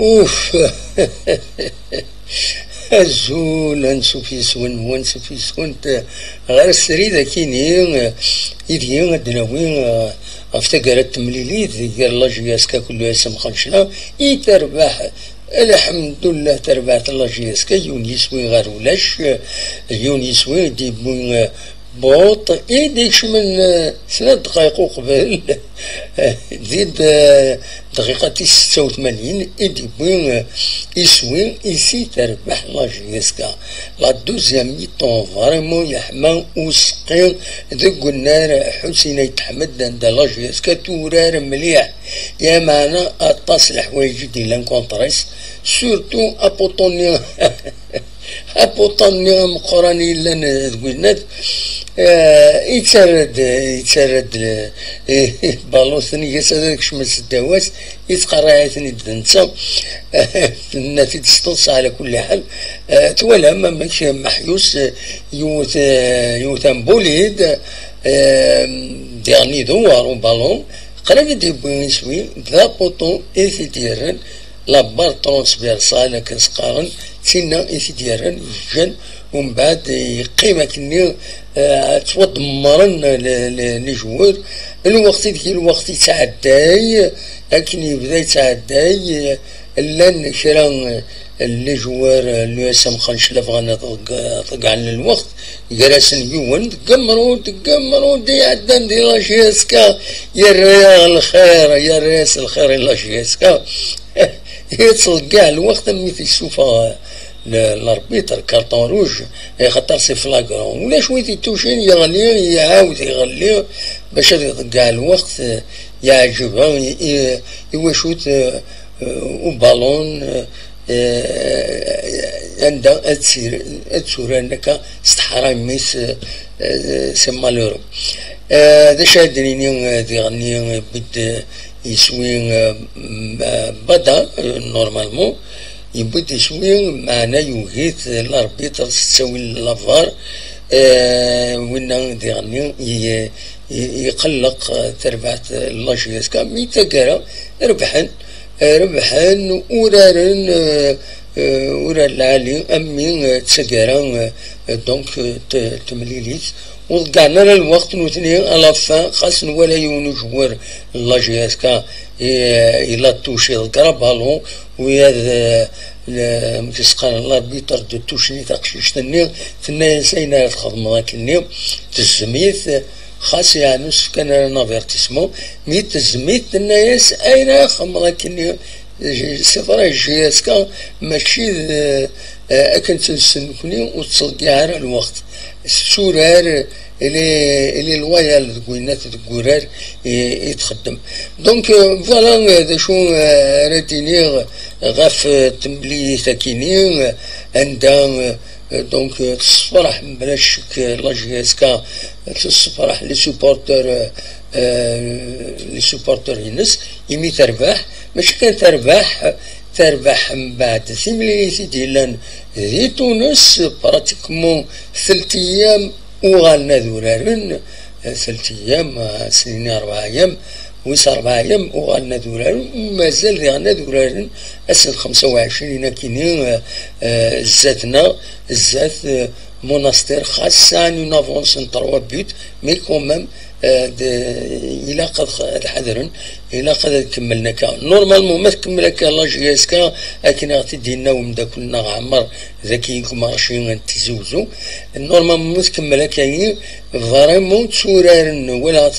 اوف. الزول انسو في سون غير السريده كيني يدي دناوين افتكر التمليليت ديال لاجياسكا كل اسم خنشلا يتربح. الحمد لله تربعت لاجياسكا يونيسوي غير ولاش يونيسوي ديبون بوط ايديش من 3 دقائق قبل زيد دقيقة 86 يديبون يسوي يسي تربح لاجياسكا. لا دوزيام ميطون فريمون يحمى وسقين ذوك النار حسين يتحمد عند لاجياسكا تورار مليح يا معنا اطاس الحوايج ديال لانكونتريس سورتو ابوطونيا ابوطونيا مقراني لنا ذوينات يتسرد بالون ثاني يسرد كشمس الدواس يتقرا ثاني الدنسا الناس تستنص على كل حال توالى ماشي محيوس يوث بوليد ديرني دوار بالون قريب ديبون يسوي ذا بوطون ايثيتيرن لابار ترونسفيرسال كنسقارن تينا ايثيتيرن جن ومن بعد يقيم كني تودمرن لي جوار الوقت ديال الوقت يتعداي لكن يبدا يتعداي لان كرا لي جوار لو اسم خنشلف غانا طق على الوقت جلسن يون تقمروا دي عدان دي لاشياسكا يا ريال الخير يا ريس الخير لاشياسكا يتصل كاع الوقت مي في السوفا الاربيتر كارطون روج خاطر سي فلاكرون ولا شويه يتوشين يغلي يعاود يغلي باش كاع الوقت يعجبها يوشوت وبالون عندها اتسور انك استحرى ميس سي مالورو. ذا شادني ذي غني بد يسوي بدا نورمالمون يبدا يسوي معنا يوهيت الاربيتر تساوي لافار وين ذي غني يقلق تربعت لاجياسكا مي تاكرا ربحان ورارن ورا العالي امي تسكرا دونك تمليليت وقعنا الوقت نوثني على فان خاص ولا يونو جوار لاجياسكا الى توشي الكرابالون ويا متسقان الاربيتر دو توشني تقشيش تني ثنا سينا الخدمه كني تزميث خاص يعني كان نافيرتيسمون مي تزميث الناس اين خمرا كني سفر جياسكا ماشي اكنت نسنكني وتصل على الوقت السورار اللي الويال قلنا الكورار يتخدم دونك فوالا هذا شو راتيني غاف تملي ساكينين عندها دونك تصفرح بلا شك لاجياسكا تصفرح لي سوبورتور ينس يمي تربح ماشي كان تربح من بعد سيميليتي ديال ذي تونس براتيكمون 3 ايام وغالنا ذورارن 3 ايام سنين 4 ايام ويس 4 ايام وغالنا ذورارن مازال غالنا ذورارن اسن 25 كاينين زاتنا زات موناستير خاص اون افونس 3 بيت مي كومام الى قد الحذرن الى قد كملنا كا نورمالمون ما تكمل كا لاجياسكا لكن غادي دينا ومدا كلنا عمر ذكي مارشي تزوزو نورمالمون ما تكمل كاين فريمون تسورارن ولا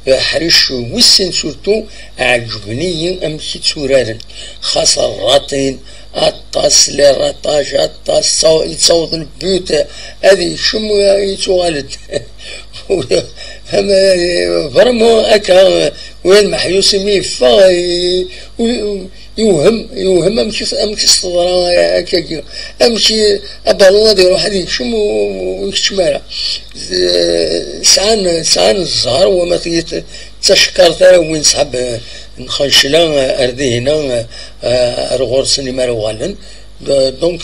حريش وسن سورتو عجبني امشي تسورارن خاص الراطين الطاس لي رطاج الطاس يتصوت البيوت هذه شمو يتوالد فريمون هكا وين محيوس مي فا يوهم امشي الصدرة هكا امشي ابالون هذا يروح هذه شمو يكتمارا سعان الزهر وما تشكر ثرا وين صحاب نخنشلا اردي هنا رغور سينما روغالن دونك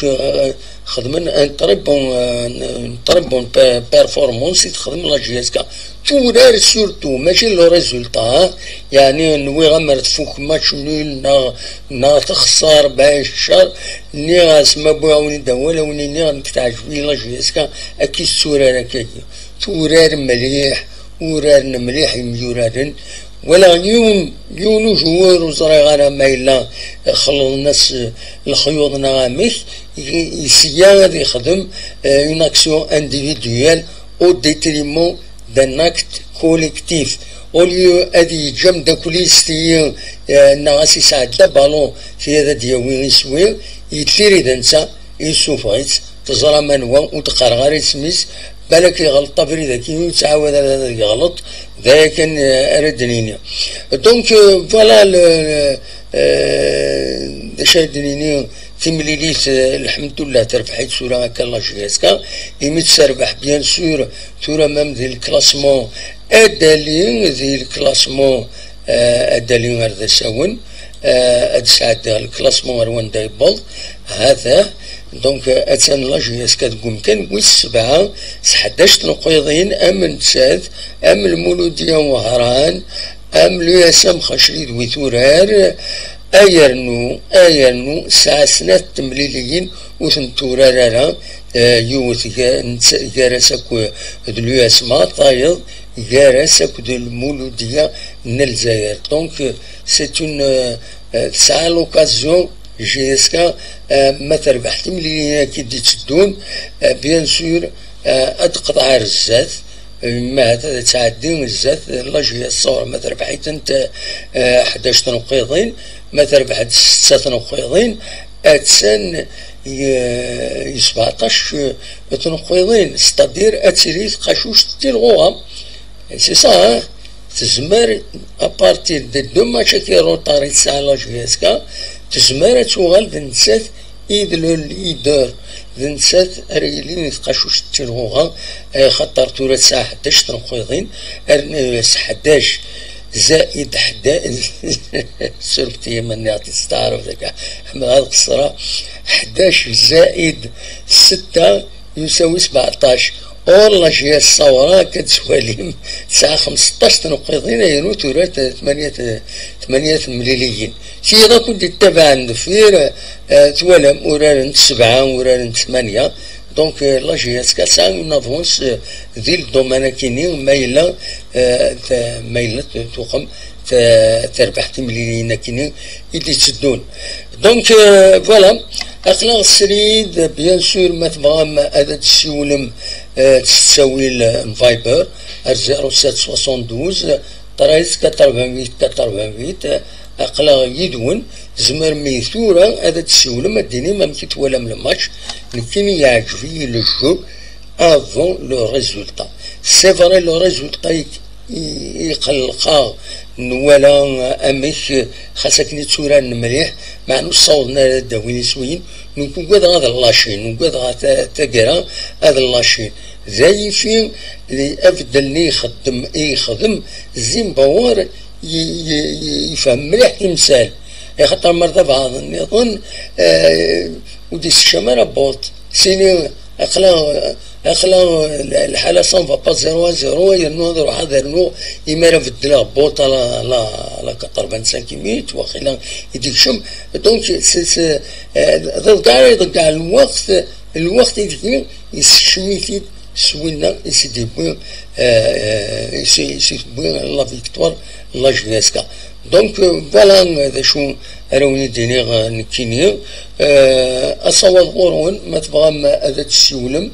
خدمنا ان تري بون بيرفورمانس تخدم لا جي اس كا تورار سورتو ماشي لو ريزولتا، يعني نوي غمر تفوك ماتش نول نا تخسر باش الشهر ني غاسما بوعوني دوله وني ني غنكتعجبني لا جي اس كا اكي السورار هكاكي تورار مليح ورارن مليح يميورارن ولا يونو جوار وزري غانا مايلا خلو الناس الخيوط نغاميك يسيا غادي يخدم اون اكسيون انديفيدويال او ديتريمون دان اكت كوليكتيف اوليو ادي جام داكوليستي نغاسي ساعد بالون في هذا دياوين يسوي يتليري دنسا يسوفغيت تزرى منوا وتقرا غير سميس بالك يغلط بريدا كي يتعاود هذا يغلط ذاك كان اردنيني دونك فوالا شادنيني تمليليت الحمد لله تربحت سورة هكا لا جي اس كا يميت تربح بيان سور تورا مام ذي الكلاسمون ادالين ذي الكلاسمون ادالين هذا ساون ادسعد الكلاسمون روان دايبول هذا دونك اتان لا جي اس كتقوم كان ويس سبعة 11 نقيضين ام نساد ام المولودية وهران ام لياسام خشريد ويثورار ايرنو ساعة سنات تمليليين وثنتورارا يوث جارسك دلياسما طايض جارسك المولودية نلزاير دونك سيتون ساعة لوكازيون جي اس كا ما تربحت ملي كي تدون بيان سور اتقطع الزات ما تعدين الزات لا جي الصور ما تربحت انت 11 نقيضين ما تربحت 6 نقيضين اتسن 17 نقيضين ستادير اتسريت قاشوش تلغوها سي سا تزمر ابارتير دي دو ماتش كي روطاري تسعة لا جي اس كا تزمر تشوغل ذنسات إيدلو الليدر ذنسات رجلين يتقاشوش تلغوها خطر تورا ساعة 11 نقيضين 11 زائد 11 سلفتي من يعطي تستعرف ذاك أحمد هذا القصرة 11 زائد 6 يساوي 17 والله جي الصورة كتسواليم ساعة 15 نقيضين ينو تورا 8 مليليين سي غا كنت تتابع ندفير توالم ورارن 7 ورارن 8 دونك لا جي اس كاسا اون افونس ذي الدومانا كيني مايلة توقم تربح مليليين كيني يدي تسدون دونك فوالا اخلاق السريد بيان سور ما تبغى هذا تسولم تساوي الفايبر 0772 13 اقلا يدون زمر ميثورة هذا تسولم ما ديني ما مكيت ولا من الماتش لكن يعجبني لو جو افون لو ريزولتا سي فري لو ريزولتا يقلقا ولا اميك خاصك نتورا مليح مع نصوصنا داوين سوين نكون قد هذا اللاشين نقول هذا تقرا هذا اللاشين زي فين اللي افضل يخدم زيمباوار يفهم مليح تمثال خاطر مرضى بعض يظن ودي الشمارة بوط سيني اخلا الحالة سون فا با 0-0 يرنو نروح هذا يرنو يمارا في الدلا بوطة لا 85 ميت واخيلا يديك شم دونك ضد الوقت يديك يسشميتي سوينا يسيدي بوين لا فيكتوار لا جياسكا دونك فوالا هذا شو راوني ديني نكيني اصوات غورون ما تبغى هذا تسولم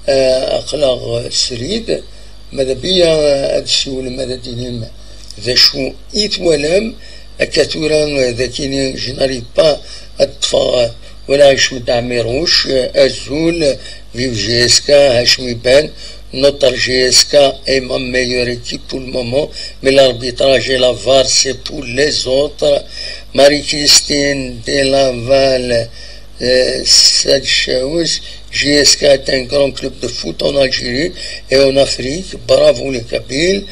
اقلاغ السريد ماذا بيا هذا السولم ماذا ديني ذا شو يتولم كاتورا ذا كيني جنري با الطفا ولا يشمد عميروش ازول فيف جي اس كا هاشمي بان notre GSK est ma meilleure équipe pour le moment, mais l'arbitrage et la VAR c'est pour les autres. Marie-Christine Delaval Sadchaouz, GSK est un grand club de foot en Algérie et en Afrique. Bravo les Kabyles.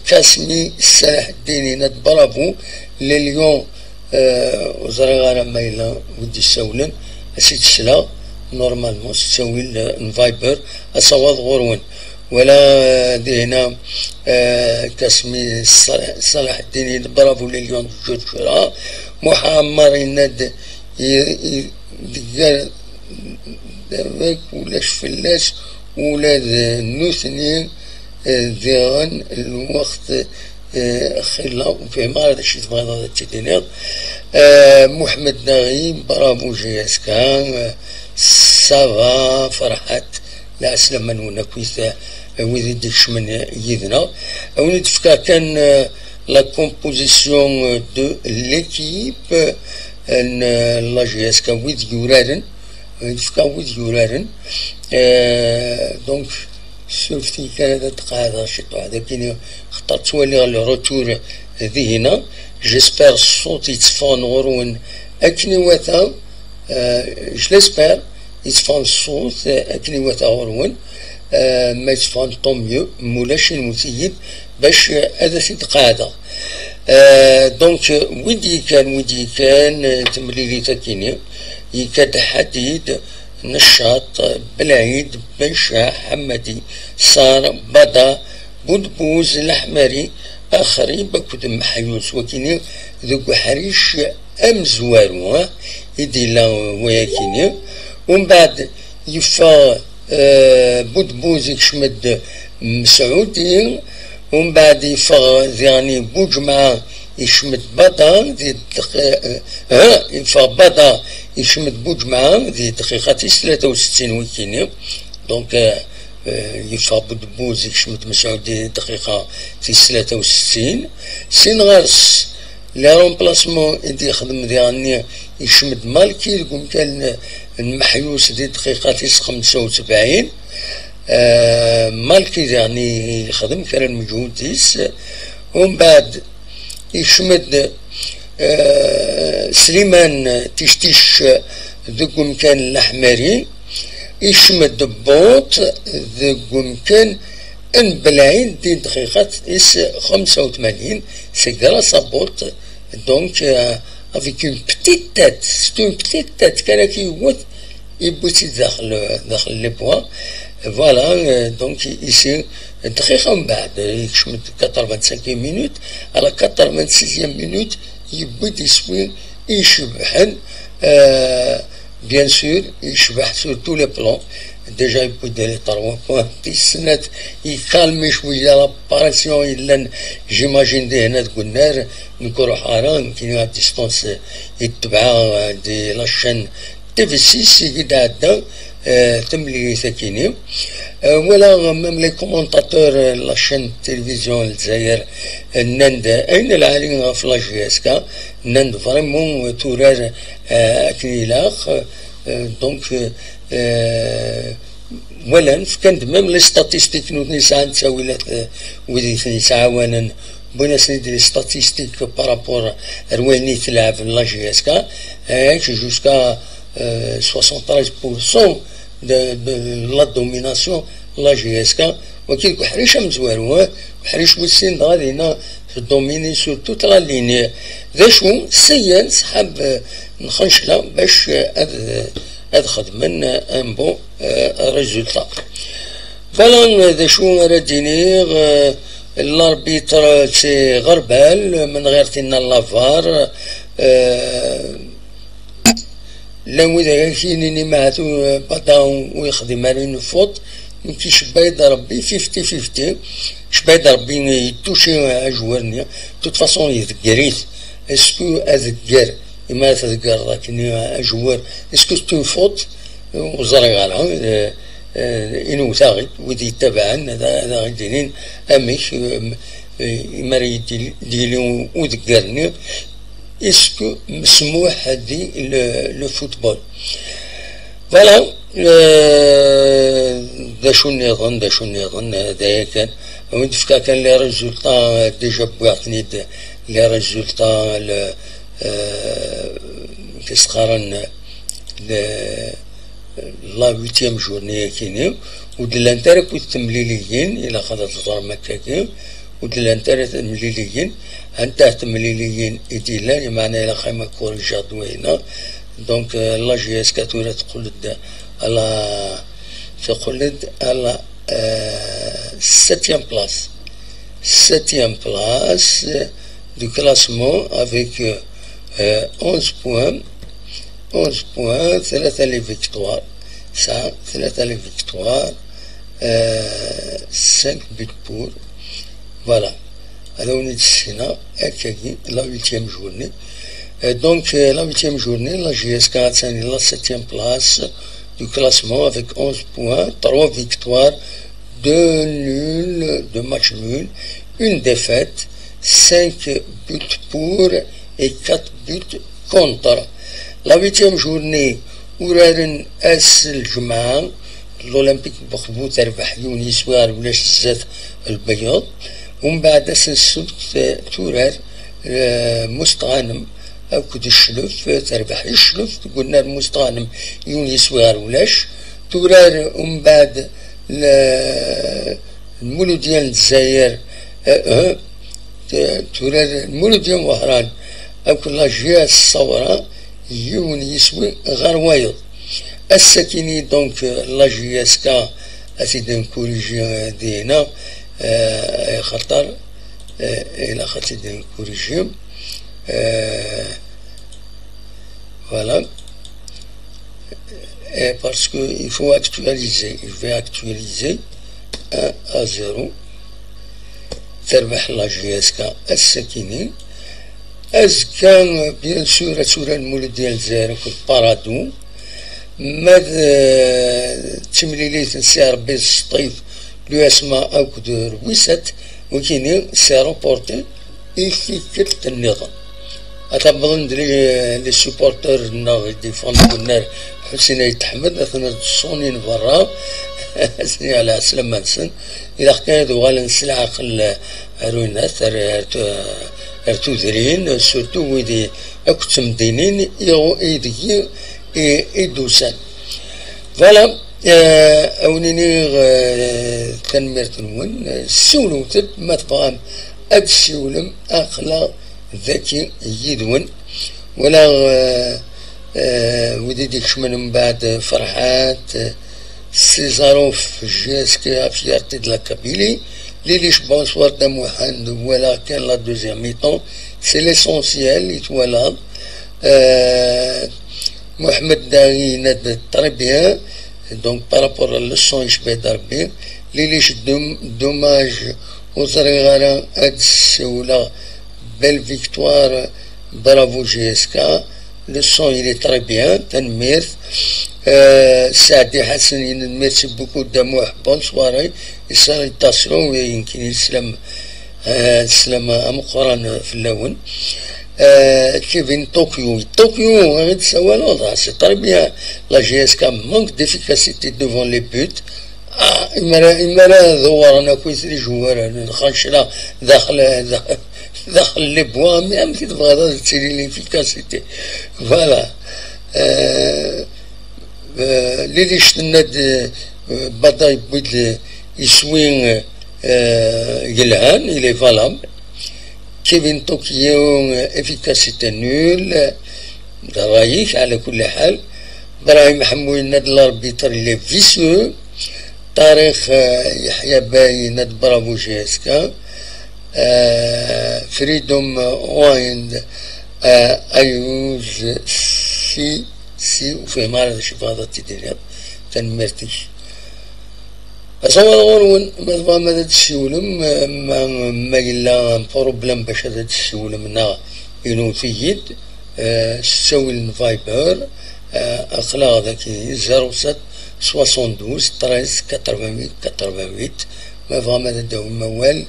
Kasmi Salahdini, bravo les Lions وزري غانا مايلا ودي السولن أسيد السلا نورمالمون تساوي الفايبر أصوات غورون ولا دي هنا كاسمي صلاح الدين برافو لليون جوجرا محمر يناد ديال داباك ولاش فلاس ولاد نوثني ديغان الوقت خلا في مرض شي تبغى هذا التدينير محمد نغيم برافو جياسكا سافا فرحات لا اسلم من هنا كويث ويدي ديكش من يدنا ونتفكا كان لا كومبوزيسيون دو ليكيب لا جياسكا ويد يورارن نتفكا ويد يورارن دونك شفتي كان هذا تقاعد شي هذا كاين خطر تولي على روتور ذهنا جيسبر الصوت يتفان غرون اكني وثا جليسبر يتفان الصوت اكني وثا غرون ما يتفان طوميو مولاش المسيد باش هذا سيد قاعده دونك ودي كان تمليلي تاكيني يكاد حديد نشاط بالعيد بنشا حمدي صار بدا بودبوز الأحمري آخري بكود محيوس وكيني ذوك حريش أم زوارو يدي لا وياكيني ومن بعد يفا بودبوز يشمد مسعودي ومن بعد يفا يعني بوجمع يشمد بدا ذي يفا بدا يشمد بوجمع ذي دقيقة 63 ويكيني دونك يفا بودبوز يشمد مسعودي دقيقة 63 سين غارس لا رومبلاسمون يدي يخدم يعني يشمد مالكي يقوم كان المحيوس دي دقيقة 75 مالكي يعني يخدم كان المجهود ديس ومن بعد يشمد سليمان تشتيش ذوك مكان الأحمري يشمد بوط ذوك مكان ان بالعين دي دقيقة 85 سي غراس ا بوط دونك افيك اون بتيت تات سي اون بتيت تات كان كيوت يبوتي داخل لي بوا فوالا دونك يصير دقيقة من بعد يشمد 85 مينوت على 86 مينوت يبدا يسوي يشبحن بيان سور يشبح سور تو لي بلون ديجا يبدا لي 3 بوان في السنات يكالمي شويه لاباراسيون الا جيماجين دي هنا تقول نار نكونوا حاران كاين ديستونس يتبعها دي لاشين تي في 6 يقعد عدا تملي ساكيني ولا ميم لي كومونتاتور لاشين تلفزيون الجزائر ناند اين العالي في لا جي اس كا ناند فريمون تورار كنيلاخ دونك ولا كانت ميم لي ستاتيستيك نوتني ساعه تساوي ودي تعاونا بغينا ندير لي ستاتيستيك بارابور رويني تلعب في لا جي اس كا جوسكا 73% de la domination la GSK وكيل حريش مزوارو حريش وسين غادينا دوميني سو توت لا ليني ذا شو سيان سحاب نخنشلا باش هاد خدمن ان بون ريزولتا فوالا ذا شو رادينيغ الاربيتر سي غربال من غير تينا لافار لو إذا كاينين معاتو بطاو ويخدم على فوت يمكن شبايد ربي 50-50 شبايد ربي يتوشي عجوارني توت فاصون يذكريت اسكو اذكر اما تذكر لكن عجوار اسكو تو فوت وزري غالا انو ثاغي ودي يتبعن هذا غيدينين اميش اما يديلي وذكرني اسكو مسموح هادي لو فوتبول فوالا دا شو نظن هذايا كان ونتفكا كان لي ريزولتا ديجا بوعطني لي ريزولتا كيسقارن لا 8 جورني كاينين ودلانتارك والتمليليين الى خدت الزرمه كاكين ودلان ثلاثة مليليين أنت تمليليين إديلان معناه إلى خيمة كوريجا دوينة دونك لا جي اس كاتورة تقول على septième place du classement avec 11 points 3 les victoires 5 buts pour voilà alors on est la 8e journée donc la 8e journée la JSK a atteint la 7e place du classement avec 11 points 3 victoires 2 matchs nuls, une défaite, 5 buts pour et 4 buts contre. La 8e journée, ورارن أس الجمعة الأولمبيك بخبو تربح يونس وار ولاش الزات البياض ومن بعد أس السبت تورار مستغانم أو كد الشلف تربح الشلف قلنا المستغانم يونس وار ولاش تورار ومن بعد المولو ديال الجزائر تورار المولو ديال وهران أو كل جهة الصورة يون يسوي غروايض الساكني دونك لا جي اس كا اسيد نكوريجي دينا خطر الى خاطر نكوريجي voilà parce que il faut actualiser je vais actualiser 1-0 تربح لا جي اس كا الساكني از كان بيان سور سورة المولد ديال الجزائر في البارادو ماذا تمليليت نسي ربي السطيف لو اسماء او كدور ويسات وكيني سي روبورتي يفكر النظام أتبغن لي سوبورتر ناغ ديفون كنار حسين يتحمد أثناء الصونين برا سني على عسلام منسن إذا كان دوغال نسلع عقل روينات ارتوذرين سورتو ويدي أكت مدينين إيدي إيدوسان فوالا أونيني تنميرت نون السولو تد ما تبغام أد السولم أخلا ذكي يدون ولا ودي ديك شمن من بعد فرحات سيزاروف جيسكي فيارتي دلا كابيلي ليش بونسوار دا موحد ولا كان لا دوزيام ميطون سي ليسونسيال يتولى محمد داغي ناد طري بيان دونك بارابور للسون يشبه ضربي ليش دوماج وزريغانا هاد السولة بل فيكتوار برافو جي اس كا لو سون il est très bien تنميرت سعدي حسن ميرسي بوكو داموح بون سواري ساليتاسيون يمكن يسلم مقران في اللون كيفين طوكيو غير تسوى الوضع سي très bien لا جي اس كا مونك ديفيكاسيتي دوفون لي بوت إما ذوارنا كويس لي جوار نخنشلا داخل لي بوا مي ام كي تبغى تسيري ليفيكاسيتي فوالا لي شتناد بدا يبيد يسوين يلهان إلي فالام كيفين طوكيو افيكاسيتي نول رايش على كل حال ابراهيم حموي ناد الاربيتر لي فيسو تاريخ يحيى باي ناد برافو جي اس كا فريدوم وايند ايوز سي وفي مارد شفاضة تدريب تنمرتش أصلا غورون مثلا ماذا تسولم ما إلا بروبلم باش هذا تسولم نا إنو تيد سوي فايبر أخلاق ذاكي 07 72 13 88 ما فهم هذا داو موال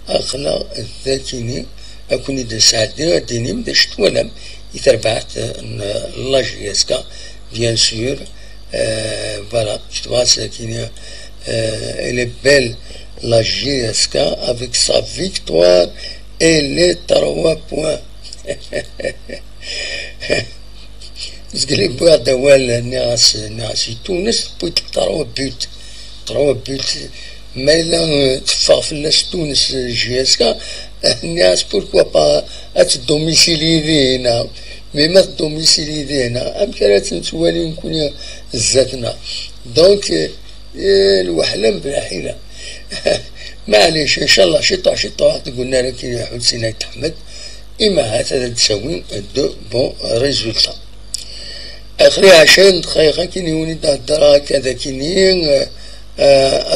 أخلاق الذاكيني أكوني دا سعدي ديني مداش تولم يتربعت لا جي اس كا بيان سور فوالا شتواس كيني elle est belle la GSK avec sa victoire et les 3 points زقلي بوا دوال ناس تونس بويت 3 بوت ما إلا تفاق فلاس تونس جياسكا الناس بوركوا با أتدوميسيلي دينا مي ما تدوميسيلي دينا أم كانت نتوالي نكون زاتنا دونك الوحلم بلا حيلة معليش إن شاء الله شطة واحد قلنا لك يا حسين أحمد إما هذا تسوي دو بون ريزولتا أخري 20 دقيقة كيني وني الدرا كذا كيني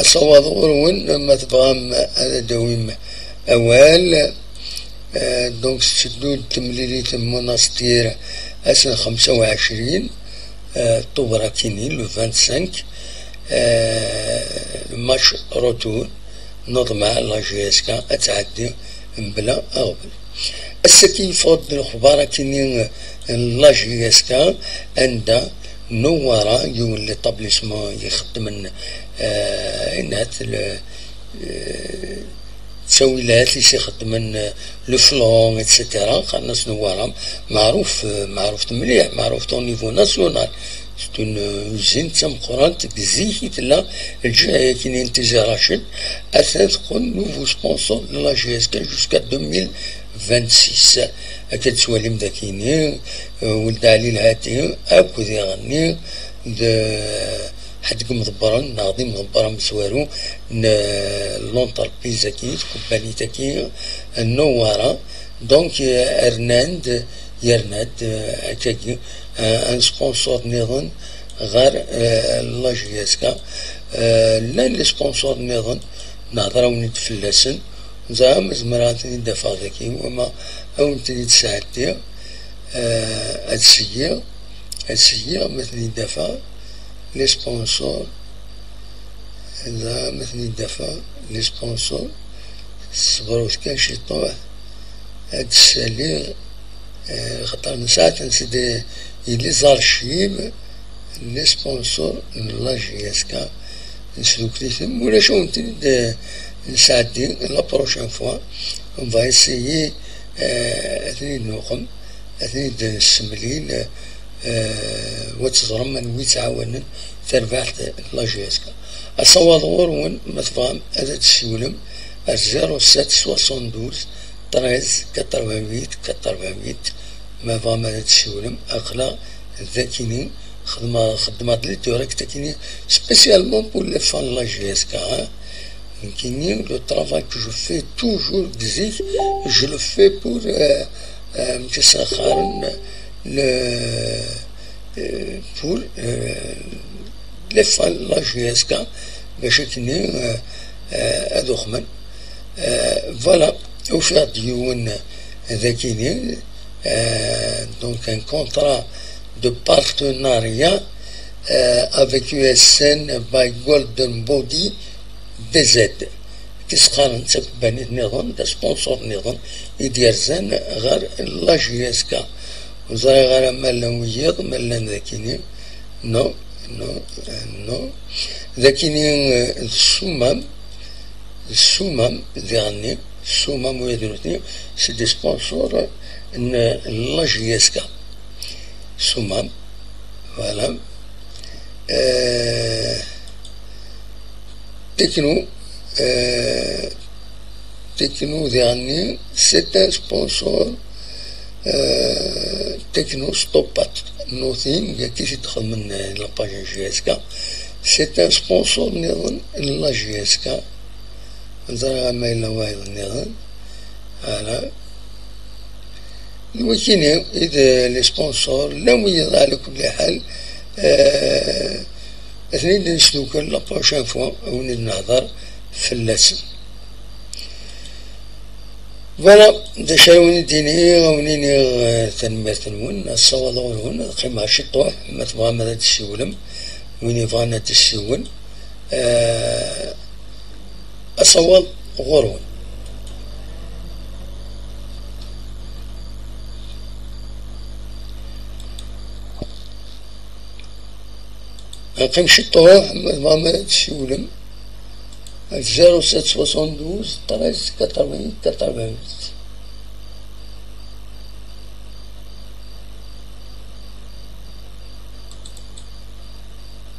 أصوات غرون ما تبغى هذا دويم أوال دونك تشدود تمليلية المناستير أسنة 25 طوبرا كيني لو 25 ماتش روتور نوض مع لا جي اس كا أتعدي بلا أغبل السكين فوض الأخبار كيني لا جي اس كا عند نوارا يولي طابليسمون يخدم إنها تسويلات اللي يخدم لو فلون اتسيتيرا خلص نوارا معروف مليح معروف طون نيفو ناسيونال سيت اون اوزين تمقران تكزيكي تلا الجهه كي ننتجي راشد اثاث تكون نوفو سبونسور لا جي اس كا جوسكا 2026 هكا تسوالي مداكيني ولد علي الهاتي اكو ذي غني حد مضبرا ناضي مضبرا مسوارو لونتربريز كي كومباني تاكي النوارا دونك يرناد هكاكي ان سبونسور نظن غير لا جي اس كا لا لي سبونسور نظن نهضرو نتفلسن زعما زمراتني دافع ذاكي وما اونتني تساعدتي هادشي مثلي دافع لي سبونسور هذا مثلي دافع لي سبونسور صبروا كان شي طوع هاد السالي خاطر من ساعة نسيت لي زارشيف لي سبونسور لا جي اس كا نسلوك ليهم ولا شو نتي نساعدي لا بروشين فوا اون فا اسيي اثني نوقم اثني نسملين وتزرم من ويتعاونن تربحت لا جي اس كا الصواد غورون ما تفهم هذا السيولم 0772 13 88 ما فهم هذا السيولم اقلا ذاكيني خدمات لي توريك تاكيني سبيسيالمون بور لي فان لا جي اس كا كيني لو ترافاي كو جو في توجور دزيك جو لو في بور متسخرن pour les fans la GSK باش كني ادوخمن فوالا وفي ديون ذاكيني دونك ان كونترا دو بارتناريا avec USN by Golden Body DZ كيسقارن تباني نظام دا سبونسور نظام يدير زان غير لا جي اس كا وزاري غير مالا ويض مالا ذاكيني نو ذاكيني السومام ذيغني السومام ويدروتني سي دي سبونسور لا جي اس كا سومام فوالا تكنو ذيغني سيت ان سبونسور تكنو ستوبات نوثينغ كيف يدخل من لاباج جي اس كا سيت ان سبونسور نظن لا جي اس كا نزرع ما إلا واحد نظن فوالا الوكيني إذا لي سبونسور لم يضع على كل حال اثنين نسلوك لابروشين فوا أو نهضر في اللسن فوالا دا شاوني ديني غونيني تنمير تنون الصواد غورون قيمة شطوح ما تبغى ماذا تسيولم ويني فانا تسيول الصواد غورون قيم شطوح ما تبغى ماذا تسيولم 0772 13 88 88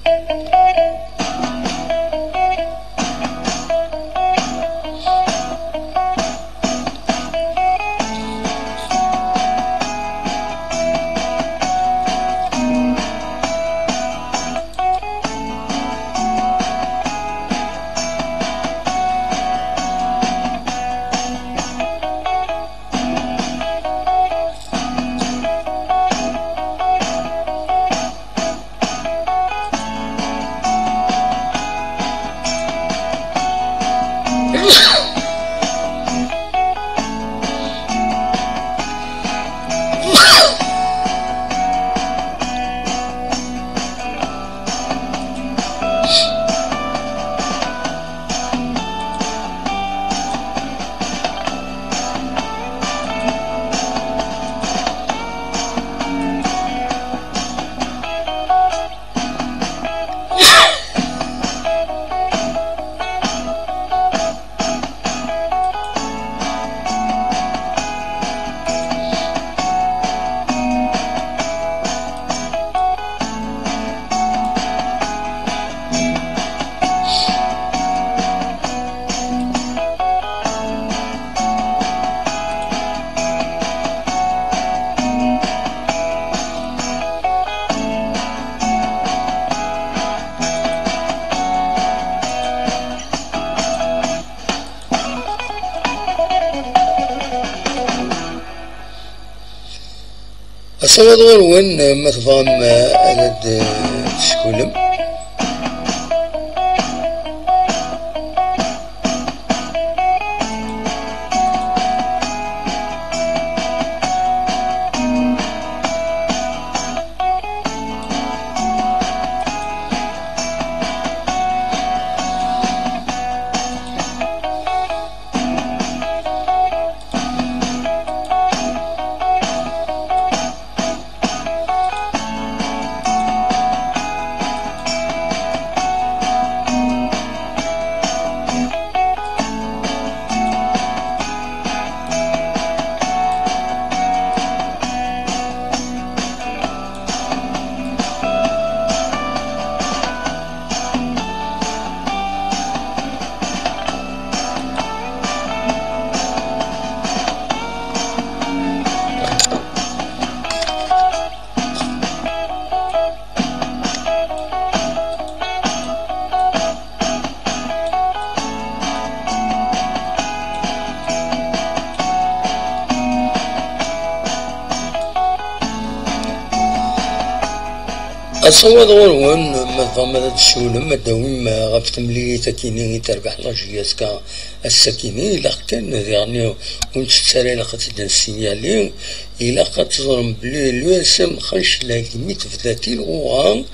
Thank you. أصوات غير وين ما تفهم هذا تسكولم أصوات غير وين ما تفهم هذا السولم ما داوم غاف تمليلي تاكيني تربح لاجياس كا الساكيني إلا كان يعني ونتسالي إلا خاطر السينيالي إلا خاطر بلي لوسم خنش لا ليميت في ذاتي الغوغان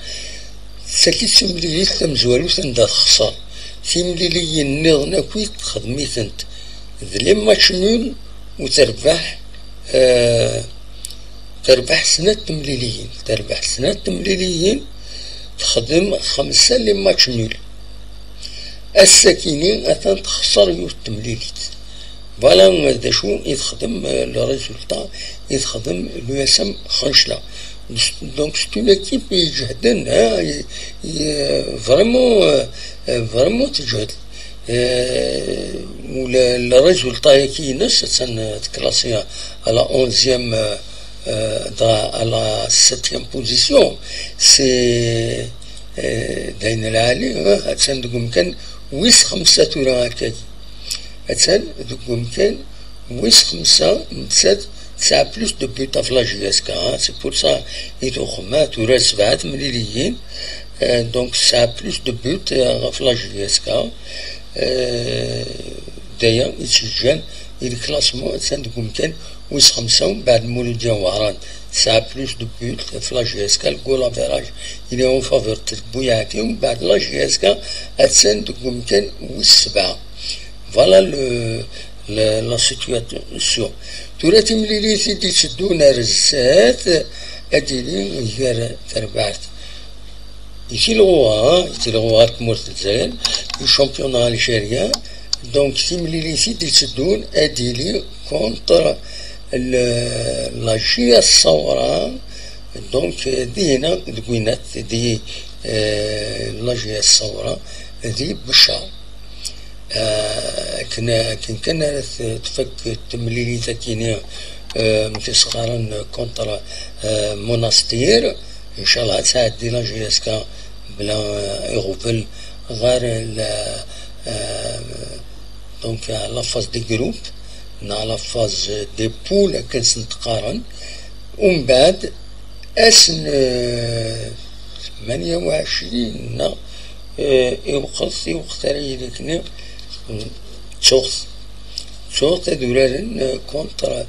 ساكي تمليلي تمزوالو تندا خسر تمليلي النظ ناكويت تخدميتنت ذلي ماتش نول وتربح تربح سنة تمليليين تربح سنة تمليليين تخدم 5 لي ماتش نول الساكنين أثان تخسر يوت تمليليت فوالا دا شو يتخدم لو ريزولتا يتخدم لو اسم خنشلا دونك سي اون ايكيب يجهدن فريمون تجهد ولا لو ريزولتا كينس تكلاسي على 11 à la 7e position c'est داين العالي هاتسان دوكم كان ويس 5 تورا هكاكي هاتسان دوكم كان ويس 5 نتساد 9 بلوس دو بوت في لاجياسكا سي بور سا يدو خما تورا 7 مليليين دونك 9 بلوس دو بوت في لاجياسكا دايا يتسجل الكلاسمون هاتسان دوكم كان ويس 5 بعد مولوديا وهران 9 بلوس دو بوت في لاجياسكا الجول افيراج إلي اون فافور تربوياتي ومن بعد لاجياسكا هاتسان دوكم كان ويس 7 فوالا لا سيتواسيون توراتي مليلي تيدي تسدونا رزات اديلي غير تربعت يتلغوها تمورت الجزائر الشامبيون الجيريان دونك تيمليلي تيدي تسدون اديلي كونتر لاجيا الصورة دونك دي هنا دوينات دي لاجيا الصورة دي بشار كان تفك تمليلي تاكيني متسخرا كونتر موناستير ان شاء الله تساعد دي لاجياسكا بلا يغفل غير دونك لا فاز دي جروب على فاز دي بول كنس نتقارن ومن بعد اسن 28 يوقت ريليكني تشوخ دورارن كونتر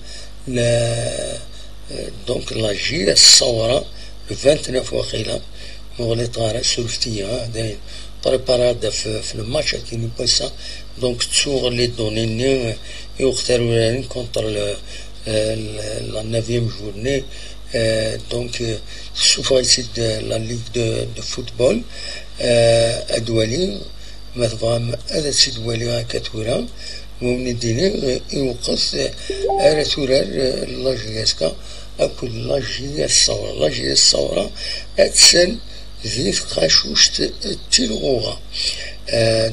دونك لاجي الصورة 29 وقيلا مغلي طارة سولفتية داين بريباراد في الماتش كيني بويسا دونك تسوغ لي دونيني يختاروا كونتر لا 9e جورني دونك سوفايسيد لا ليغ دو فوتبول أدوالي مثلا هذا السيد والي كتورا ومن الدين يوقف على تورار لاجياسكا أكل لاجيا الصورة أتسن ذي قاشوش تلغوها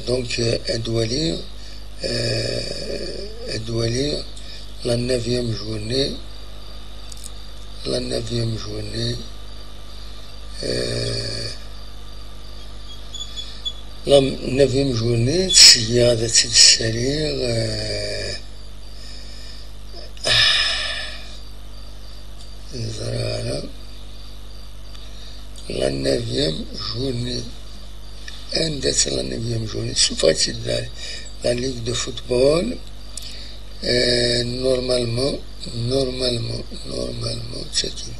دونك أدوالي لا 9e جورني لا 9e جورني سيادة السرير زرانا la 9e journée. عندها la 9e journée. سوف la Ligue de football. Normalement تسكين.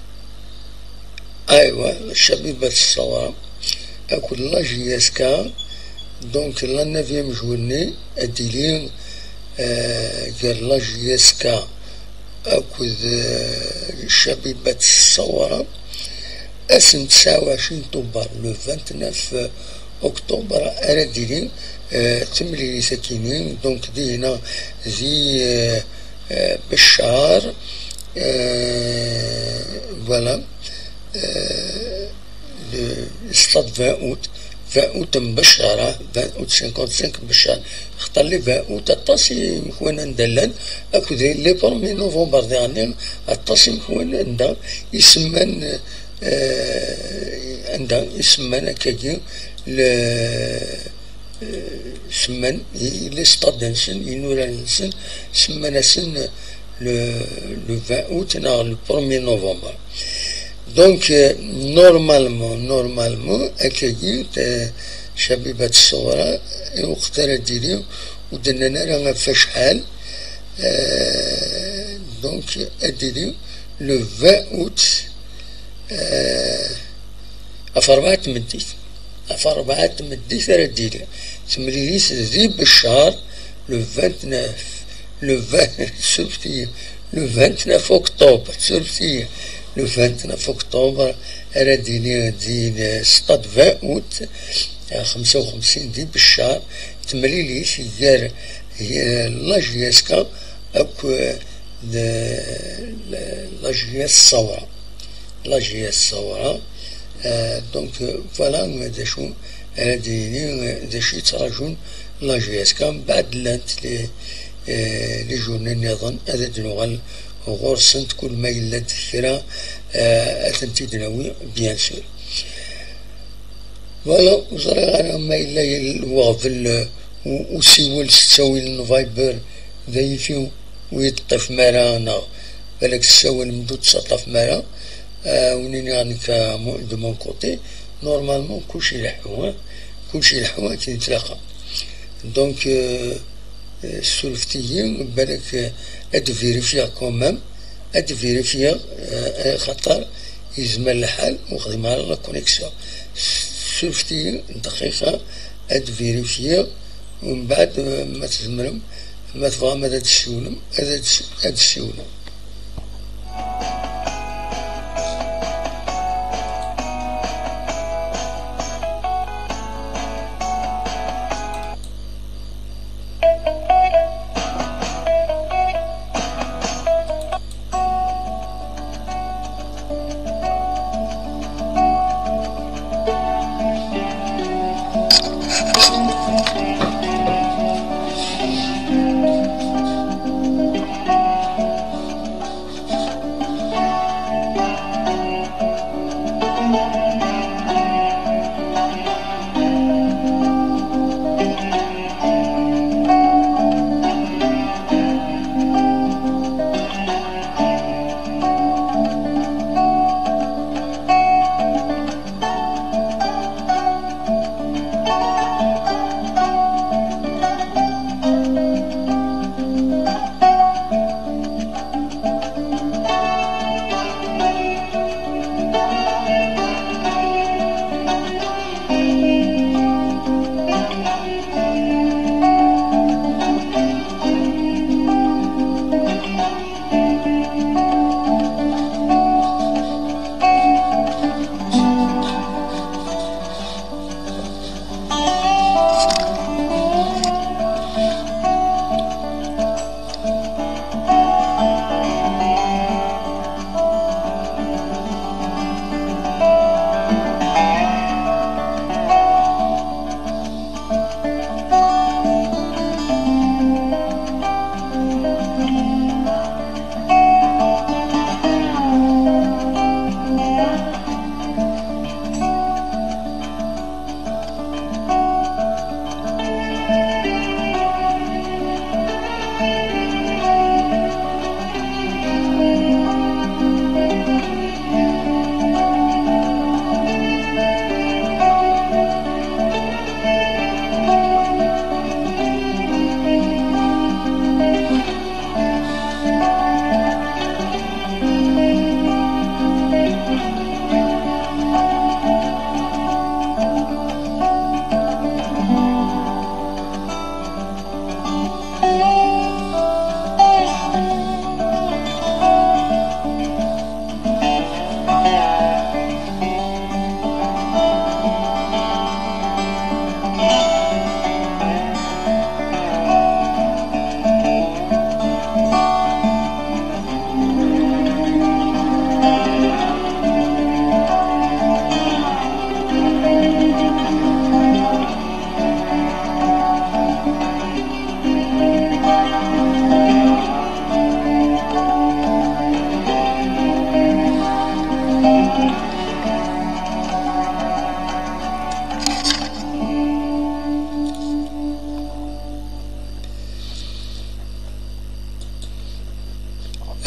أيوا الشبيبة الصغرى أكل لا جي اس كا دونك لا 9e journée أديلين قال لا جي اس كا أكل الشبيبة الصغرى اسم 29 أكتوبر لو 29 أكتوبر أرديلين تملي ساكنين دونك دي هنا زي بالشهر فوالا ستاد 20 اوت مبشرة 20 اوت 55 مبشرة اختار لي 20 اوت الطاسي مكوانا ندلان اكو لي برومي نوفمبر ديغني الطاسي مكوانا ندا يسمان عندها يسمان هكاكي سمان لي ستاد نسن ينورا نسن سمانا سن le 20 août dans le 1er novembre. Donc, normalement, accueillir شبيبة الصغرى وقتها ديري ودنا لها فشحال دونك اديري لو 20 août أفربعة تمديت راه ديري تمريريس ذي بالشهر لو 29 le 20 سورتي لو 29 أكتوبر سورتي لو 29 أكتوبر راه ديني ستاد 20 أوت 55 دي بالشهر تمريريس يدار لا جي اس كا أكو لا جي اس الصورة لا جي اس الصورة دونك فوالا داشو داشو يتراجون لا جي اس كا بعد لانت لي جورني نظن هذا دنوغال غورسنت كل ما إلا كرا أثنتي دناوي بيان سور فوالا وزرا أنا ما إلا الوغفل وسيول 26 نوفمبر ذاي فيو ويطف مرا أنا بالك تساول مدود تسطف مرا ونيني يعني دو مون كوتي نورمالمون كلشي لحوا كي نتلاقى دونك سولفتيين بالك اد فيريفيا كومام اد فيريفيا خطر يزمل الحال وخدم على لا كونيكسيون سولفتيين دقيقة اد فيريفيا ومن بعد ما تزمرم ما تفهم هذا تسولم هذا تسولم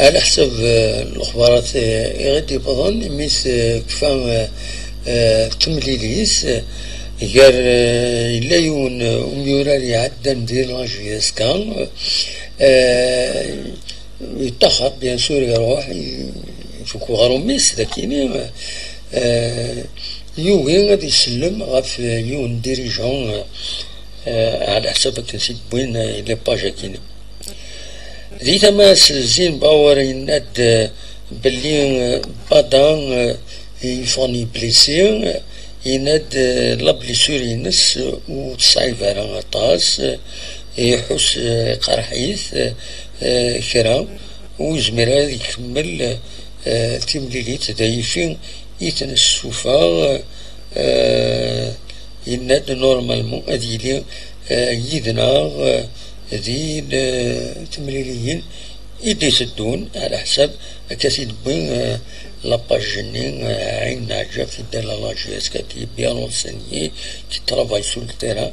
على حسب الأخبارات غادي بظن ميس كفا تمليليس غير إلا يون أميوراري عدا ندير لاجياس كان يتأخر بيان سور يروح يفكو غارو ميس لكن يوغي غادي يسلم غاف يون ديريجون على حسب كنسيت وين لي باج كاين ذي تماس زين باور يناد بلي بادان يفوني بليسي يناد لا بليسور ينس وتصعيب على غطاس يحوس قرحيث كرا ويزمر هذا يكمل تمليليت دايفين يتنسوفا يناد نورمالمون اديلي يدنا ذي التمليليين يديسدون على حساب كاسيد بين لاباجيني عين نعجة في الدالة لاجيس كي بيان انسيني كي ترافاي سول التيران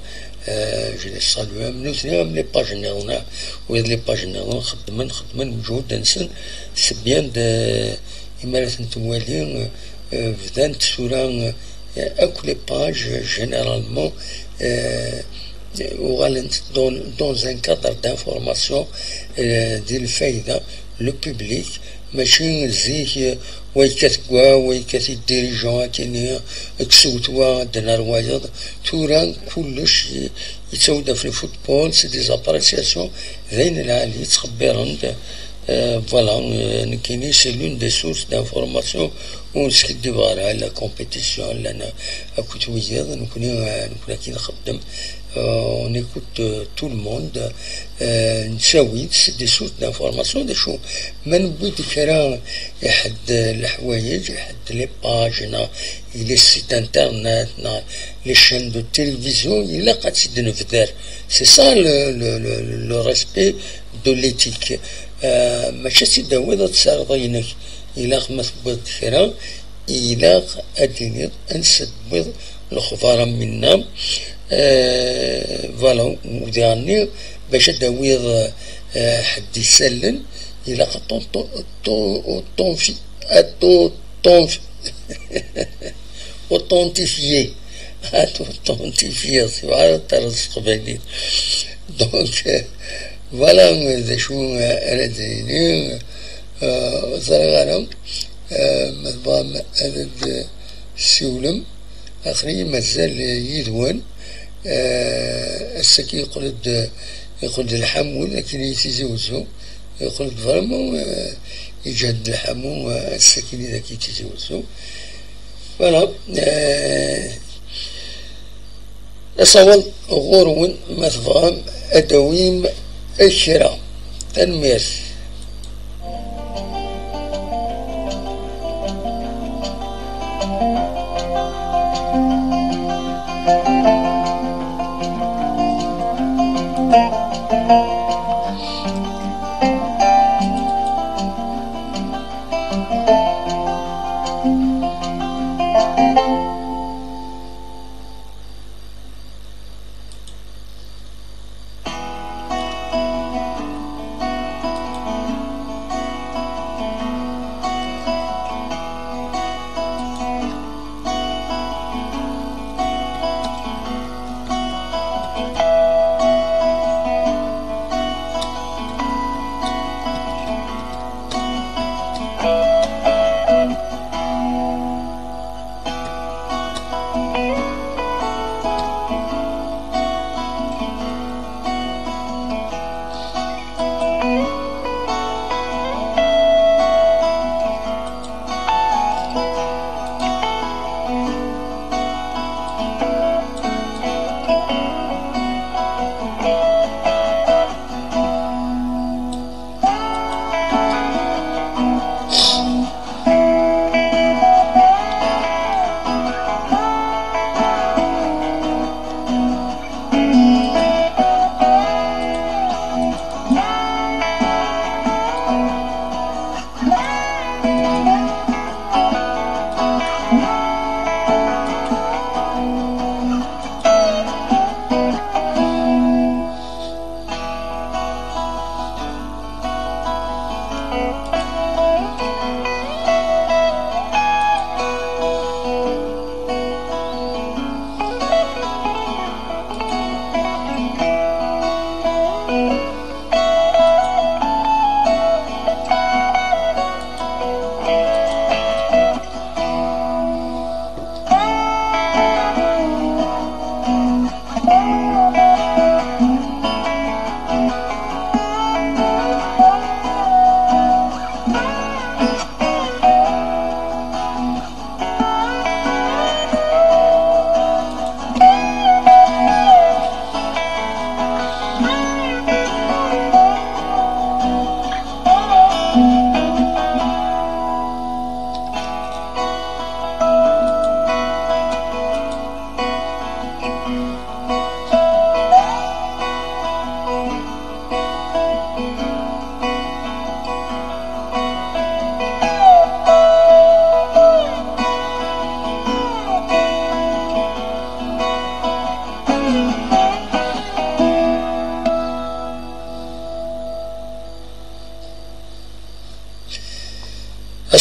جو لي سالو من وثني لي باجينيرنا وهاد لي باجينيرنا خدمن مجهود نسن سبيان إمارات نتوالي بدان تسوران أكو لي باج جينيرالمون dans un cadre d'information ديال le public ماشي زيه ويكتبوا ويكتب الديريجون كاين كسوتوا دنا روايض توران كلش يتسودا في الفوتبول سي دي زابريسياسيون ذين العالي تخبرن فوالا كاينين سي لون دي سورس دانفورماسيون ونسكدي على لا كومبيتيسيون لنا كنت وياض نكون كي نخدم on écoute tout le monde نساوي دي سورس دانفورماسيون دي شو ما نبغي كرا يحد الحوايج يحد لي باجنا لي سيت انترنت لي شين دو تيليفزيون الا قد سيدنا فدار سي سا لو ريسبي دو ليتيك ماشي سيدا ويضا تسارضينك الا ما تبغي كرا الا اديني انسد بيض الخضار منا فوالا وديرني باش داويض حد يسلن الى اوتونتيفيي سواء ترس قبالي دونك فوالا ذا شو انا ديني صراحة مضام هذا السولم اخري مازال يدوان السكي يقول الحمو لكن يتزوجوا يقول فريمون يجد الحمو السكين إذا كي يتزوجوا فوالا أصول غورون مثفهم أدويم الشراء تنمير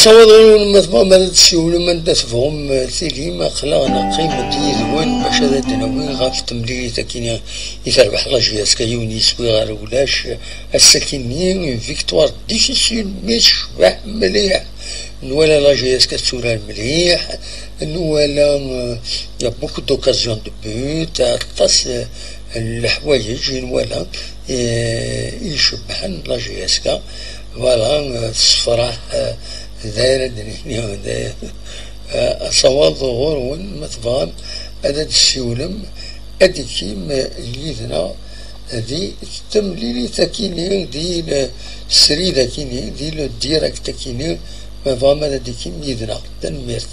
أصور مثلا ما تسيولو من تفهم تيلي ما خلانا قيمة يذون باش هذا دناوي غاف تمليلي كيني يتربح لاجياس كيوني يسوي غير ولاش الساكنين فيكتوار ديفيسيل مش شبح مليح نوالا لاجياس كتسورا مليح نوالا يا بوكو دوكازيون دو بوت عطاس الحوايج نوالا يشبحن لاجياس كا فوالا الصفراح داير دنيا داير أصوات ظهور ون مثفان هذا السيولم هذي كيم يدنا هذي التمليلي تاكيني دي السريدة كيني دي الديراك تاكيني مثفان هذا كيم يدنا تنميرت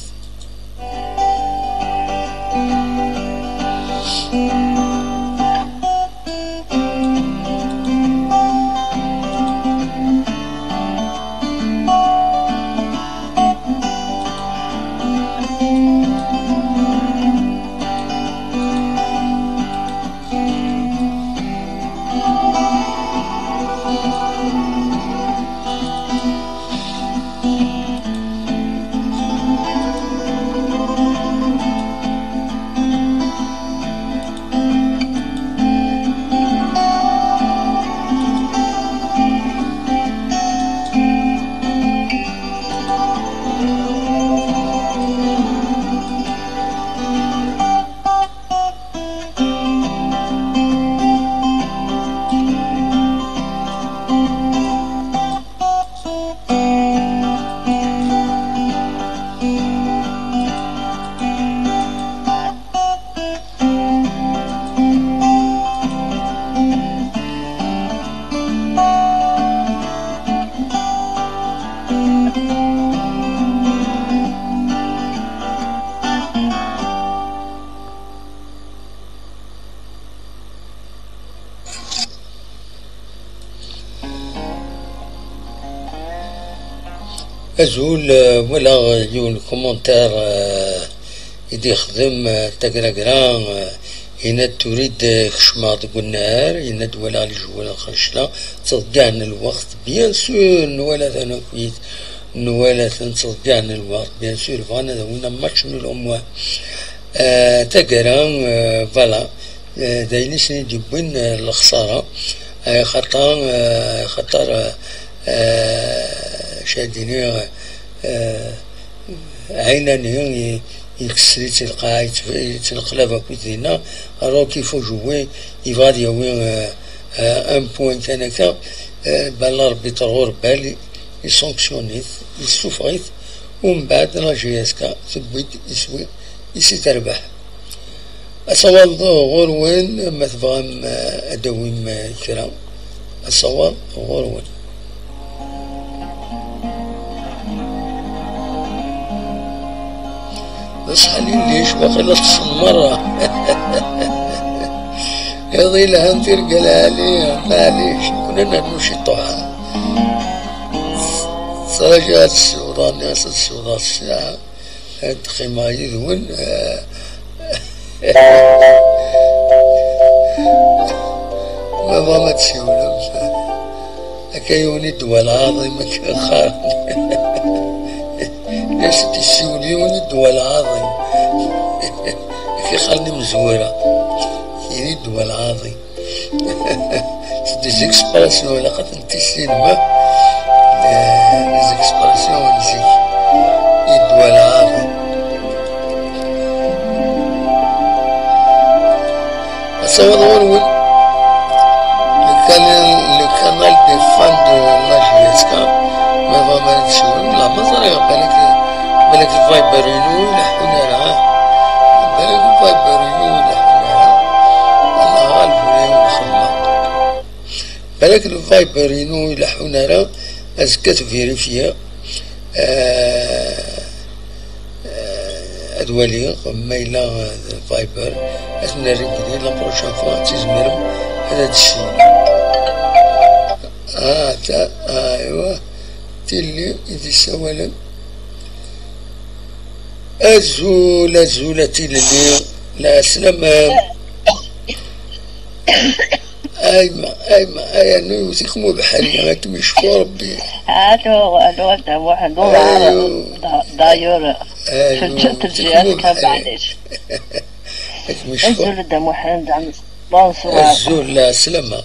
أزول ولا يون كومنتار يدي يخدم تقرا هنا تريد خشماط بالنهار هنا ولا الجوال خشلا تصدقنا الوقت بيان سور نولا ثنا كويت نولا تصدقنا الوقت بيان سور فانا دونا ماتش من الأموال تقرا فوالا داينيس يجيبون الخسارة خطر شاديني عيناني يكسري تلقى يتنقلب كويتينا alors qu'il faut jouer il va y avoir un point كنكا بالا ربي ترغور بالي يسونكسيونيت يسوفغيت ومن بعد لا جي اس كا تبويت يسوي يسي تربح أصور غور وين ما تفهم أدويم كرا أصور غور وين بس حالين ليش باقي تصل مرة يضي لها ندير قالها لي معليش كنا نشطوها صراجات السودان ناس السودان الساعة هاد خيمة يذون ما تسيولم أكيوني الدول العظيمة كخارج ناس تسيوليوني الدول العظيم كي خلني مزورة كيني الدول العظيم دي زيكسبراسيون ولا قد انتي السينما دي زيكسبراسيون نزيك الدول العظيم أصور ون le canal des fans de la GSK ما فما نشوفهم لا ما صار بالك الفايبرينو يلحقونا راه بالك الفايبرينو يلحقونا راه الله غالب ولا نخمم بالك الفايبرينو يلحقونا راه أزكى تفيريفيا أدوالي مايلا الفايبر أثناء الرجلين لا بروشان فوا تزمرم هذا الشيء ايوا تيلي يدي سوالا الزولة تيلي لا سلام أيما أنا يوثيكم بحالي ما تمشكو ربي. الو دا واحد دايور في الجهات كمعليش الزول دا محمد عم بونسوار الزول لا سلامة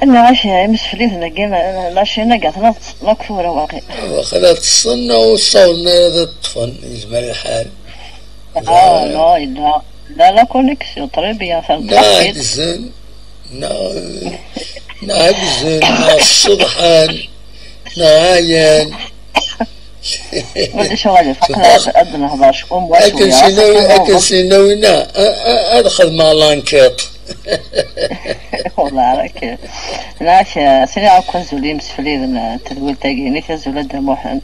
أنا عايشة مش فليتنا جينا لاشينا قاعدة نكفورة واقع وخلات الصنة وصولنا هذا الطفن يجمل الحال لا كونيكسيون طريبيا نعجزن الصبحان نعاين ما شغالي فقط أدنى 11 وشوية أكن سينوينا أدخل مع لانكيط والله عليك لاش سنة أكون زولي مسفلين تدول تاقيني كزول دا محمد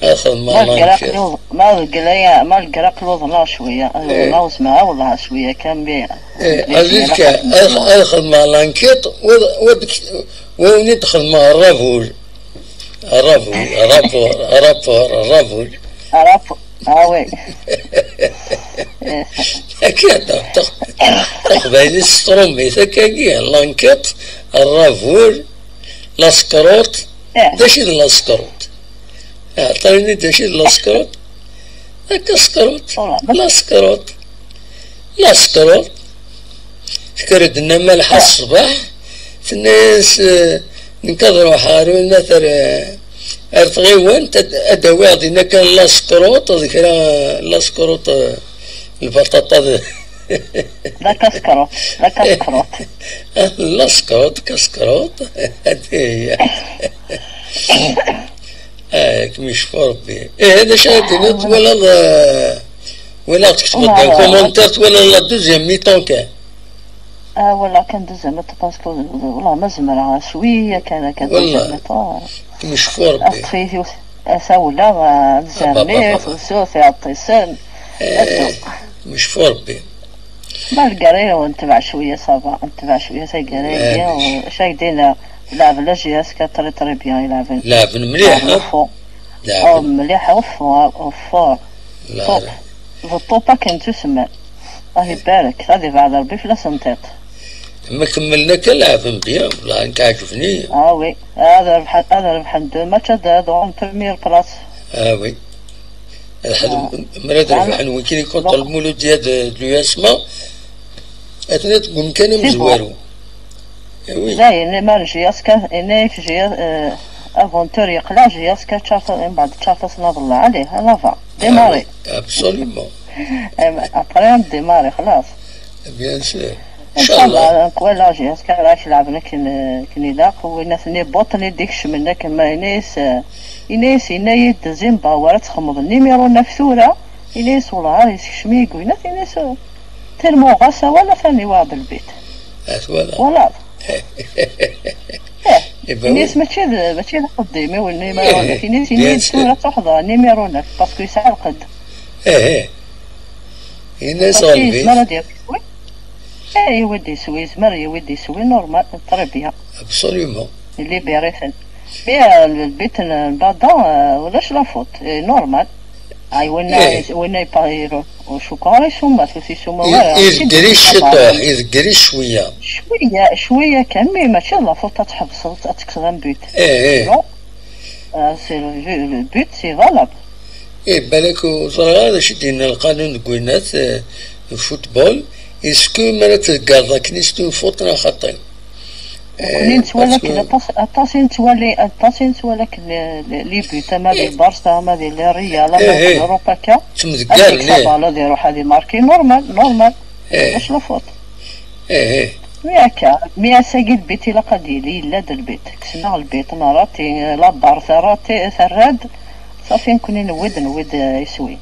أخذ مع لانكيط ما القراق لوض لا شوية لوز معاه والله شوية كان بيع أذيك أخذ مع لانكيط وندخل مع الرافول وي هكذا تقبل السترومي ثكاكي لانكيط الرافول لاسكروت داشي لاسكروت اعطيني داشي لاسكروت هكا سكروت لاسكروت فكرت إن ملح الصباح في الناس نكضروا حارو نثر ارتغيوان ادوات إن كان لاسكروت ذكرى لاسكروت البطاطا لا كسكروت لاسكروت كسكروت هذه هي مش فربي هذا شاهدت ولا تكتب كومنتات ولا لا دوزيام ميتون كان ولا كان دوزيام باسكو والله ما زمر شويه كان دوزيام مش فربي أطفيه أسولا زامي وسوسي عطيسان مش فربي ما القرية ونتبع شوية صبا نتبع شوية سيقرية وشاي دينا لعب لاجياس كتري بيان يلعبن لعب مليحة مليحة وفور طوب الطوبة كانت تسمى الله يبارك هذه بعد ربي في لسنتيط ما كملنا كلعب بيان والله انك عجبني وي هذا ربح دو ماتش هذا اون بريمير بلاص وي مرات ربح وكين يكون المولود ديال الياسما اثناء تقوم كانوا مزوارو زي ما رجياس كان اني في جي افونتور يقلع جياس كتشارت من بعد تشارت نضل عليه لافا ديماري ابسوليومون ابري ديماري خلاص بيان سور ان شاء الله نقول لا جياس كان راش لعبنا كنيداق وناثني بوطني ديكش منا كما إناس يدزين باورات تخمض النيميرو نفثورة إناس والله راه يسكشميك ويناس إناس ترمو غاسا ولا ثاني واب البيت ولا إناس ماشي قديمي والنيميرو إناس يدزورة تحضر نيميرو نف باسكو يسعى القد إناس غالبين يودي سوي زمر يودي سوي نورمال التربية ابسوليومون اللي بيريثن بيا البيت بعدا ولاش لافوت نورمال اي وين يبايرو وشكرا يسوما يسوما يذكري الشطوح يذكري شوية كمي ماشي لافوت تحبس تكسر بيت نو سي البيت سي غالب بالك وصراحة شدينا القانون قلنا الفوتبول اسكو مرة تلقى كنيستو فوتنا خطين كنين تولك الطاسين تولك لي بيتا ما دي البارسا ما دي الريال ما دي اوروبا كا تمذكر ليه دي روح هذه ماركي نورمال واش لافوت ميا ساقيد بيتي لقديلي لا د البيت كسنا البيت مراتي لا بارسا راتي ثراد صافي نكون نود يسوي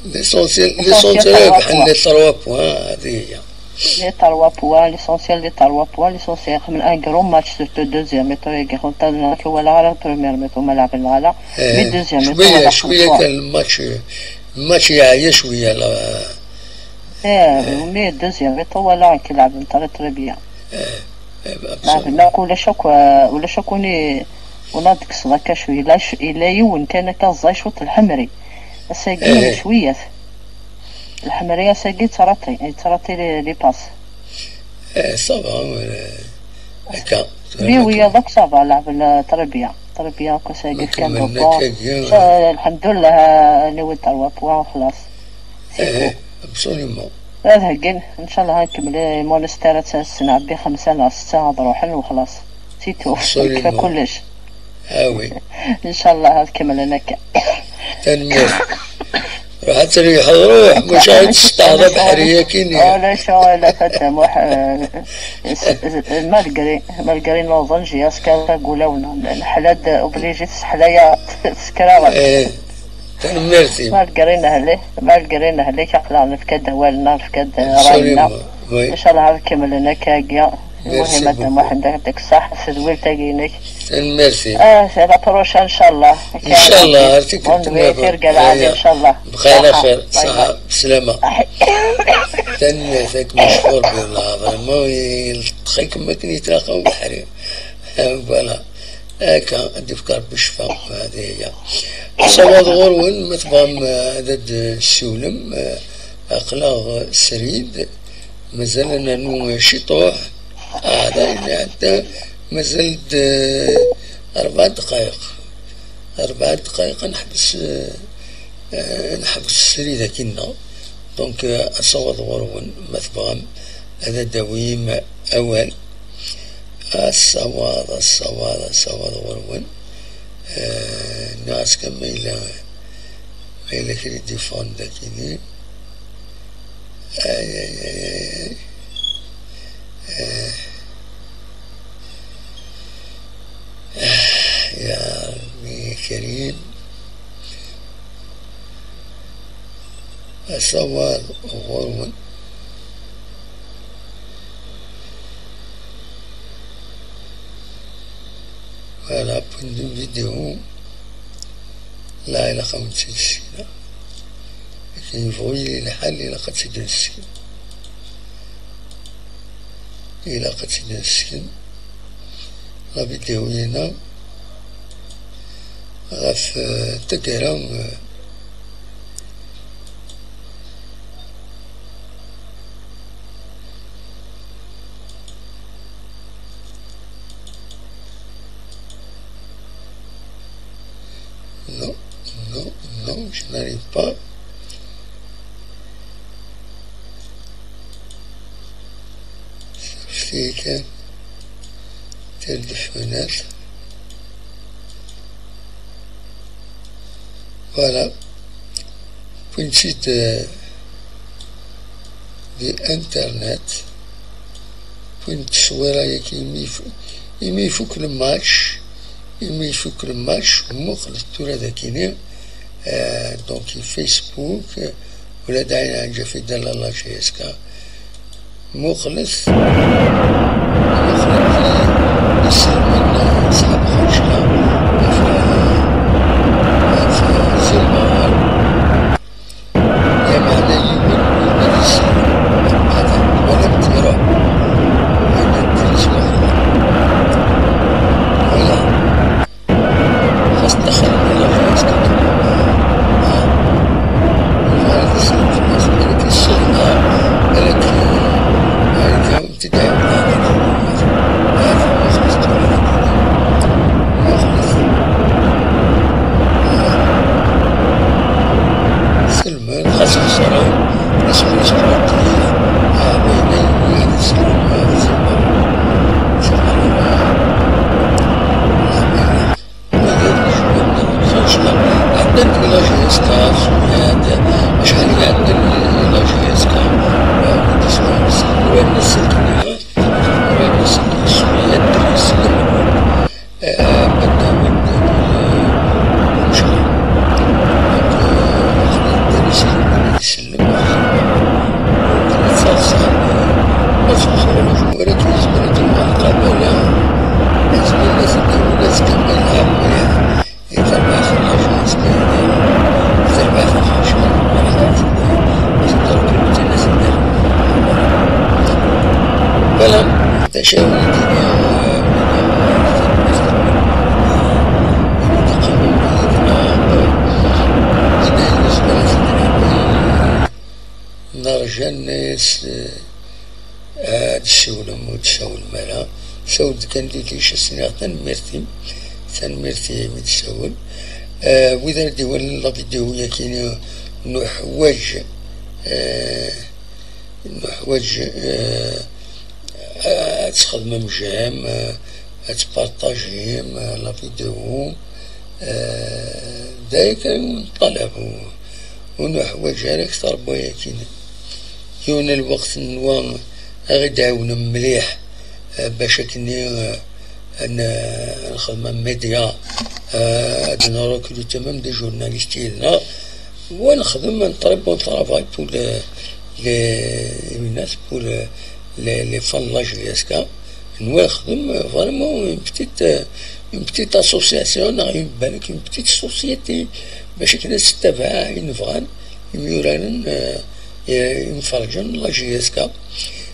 ليسونسيال بحال لي 3 بوان هذه هي لي 3 بوان ليسونسيال لي 3 بوان ليسونسيال من ان كرون ماتش سورتو دوزيام ميتو يجي خلطنا ولا على بريمير ميتو ما لعبنا على مي دوزيام ميتو شويه كان الماتش يعيا شويه لا مي دوزيام ميتو ولا كيلعب نتا تري بيان لا ولا شكوني ونادك صداك شويه لا يون كان كازاي شوط الحمري الساقين شويه الحمرية ساقي تراطي لي باس. صافا هكا بي ويا دوك صافا لعب التربية كو ساقي كان بابا. الحمد لله نود 3 بوان خلاص. ابسوليومون. هذا هكين ان شاء الله هنكمل مونستيرات السنة بي 5 ولا 6 نروح وخلاص سيتو كفا كلش. وي ان شاء الله هنكمل هناك. تنمير راح تريح روح مش هتستعرض بحرية كينيا. لا شو لا فتم مالقري نوضن جياس كان قولونا الحلاد اوبليجي تسحلايا سكراوات. تنميرتي مالقرينا هليك عقلا نفكد والنا نفكد راينا ان شاء الله هنكمل هناك هاكيا. المهم هذا واحد عندك صح سدويل تاقينك. ميرسي. سي بروشا ان شاء الله. ان شاء الله ارتيك ترقى العالي ان شاء الله. بخير خير صحة بسلامة. تنميرتك مشكور بالله فريمون يلتقيك ما كني يتلاقاو بحري. فوالا هاكا عندي فكر بالشفاء هذه هي. صواد غرون متبام عدد السولم اقلاغ السريد مازال انا نو شطوح هذا حتى مازال 4 دقائق نحبس السريدة كنا دونك أصوات غرون مثبغم هذا دويم أول الصواد غرون الناس كما إلا كري ديفون داكيني يا ربي كريم الصواد غرون ولا بندو فيديو لا إلى 5 سنين لكن يفوي لحال إلى قد سجن السن لا فيديو هنا غاف تقرام non, je n'arrive pas. C'est telle de fenêtre. Voilà. Pour une site d'internet. Pour une soirée qui يفك الماتش مخلص تورا داكيني دونك فيسبوك ولا داعي عن في دال الله جيسكا مخلص يصير من صحاب خرجنا في زلمة يا معنى يمين يصير هذا ولا بتيرا هذا الدرس دخل الله جيسكا وهذا السلام في الناس ملك السلطة ملك هذا ابتداء من هذا مخلص تولي مخلص سلمان خاص الصلاة اسمه الطريق بيني وهذا السلام هذا سلمان سبحان الله عندنا إلى جيسكا سميات شحال عندنا إلى جيسكا تسمع وين السكنة وين السكنة سميات دريس بدنا مشكل خلينا دريس يسلم وكانت صاصة مصوصة ولكن زمرت المعقبة لازم الناس الناس كملها يتبع خلاص يتبع خلاص فلم تشاور الدنيا تقوم بإذن إن بالنسبة لنا نرجع الناس تسول تسول مالا سول كان ديتيش السنة تنميرتي متسول وإذا ديوال لا فيديو يكين نحوج تخدم مجام تبارطاجيم لا فيديو دايك نطلب ونحوج على أكثر بوياكين يون الوقت نوا غيدعونا مليح باش كني أنا نخدم ميديا أنا راكلو تمام دي جورناليستينا ونخدم نطرب ونطرافاي بور الناس بور لي فان لاجياسكا نخدم فريمون اون بتيت اسوسياسيون يون بالك اون بتيت سوسيتي باش كنا نتبع ينفغان يميوران ينفرجن لاجياسكا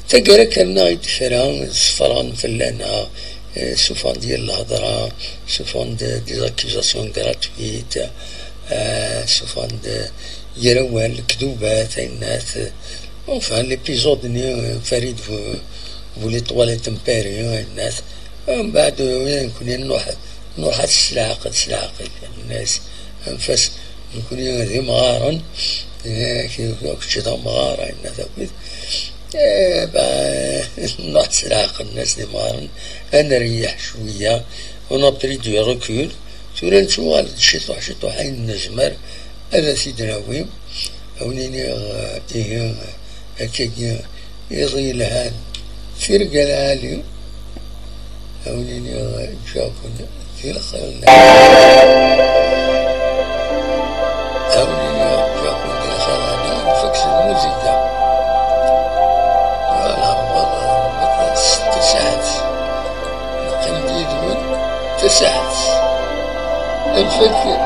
تقرا كنا يدفران صفران فلانا سوفون ديال الهضره سوفون دي زاكيزاسيون غراتويت سوفون يروان الكذوبات الناس enfin l'épisode فريد فولي طواليت امبيريو الناس من بعد نكون نروح تسلاعق الناس انفاس نكون ذي مغارن كي مغارة الناس نروح تسلاعق الناس ذي مغارن انا نريح شوية ونبري دو ركول تولي نشوف شطوح النجمر هذا سيدنا ويم أونيني إيه هكاكي يضي لهان فرقة العالي أونيني جاكون في الخير أونيني جاكون في الخير أنا نفكس الموسيقى مثلا 6 ساعات نقيم ديدون 9 ساعات نفكر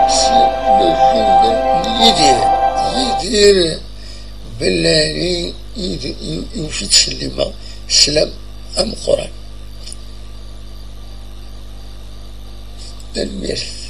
لو فيلم يدير بالله يوفي تسليمة سلام أم قرآن الميرث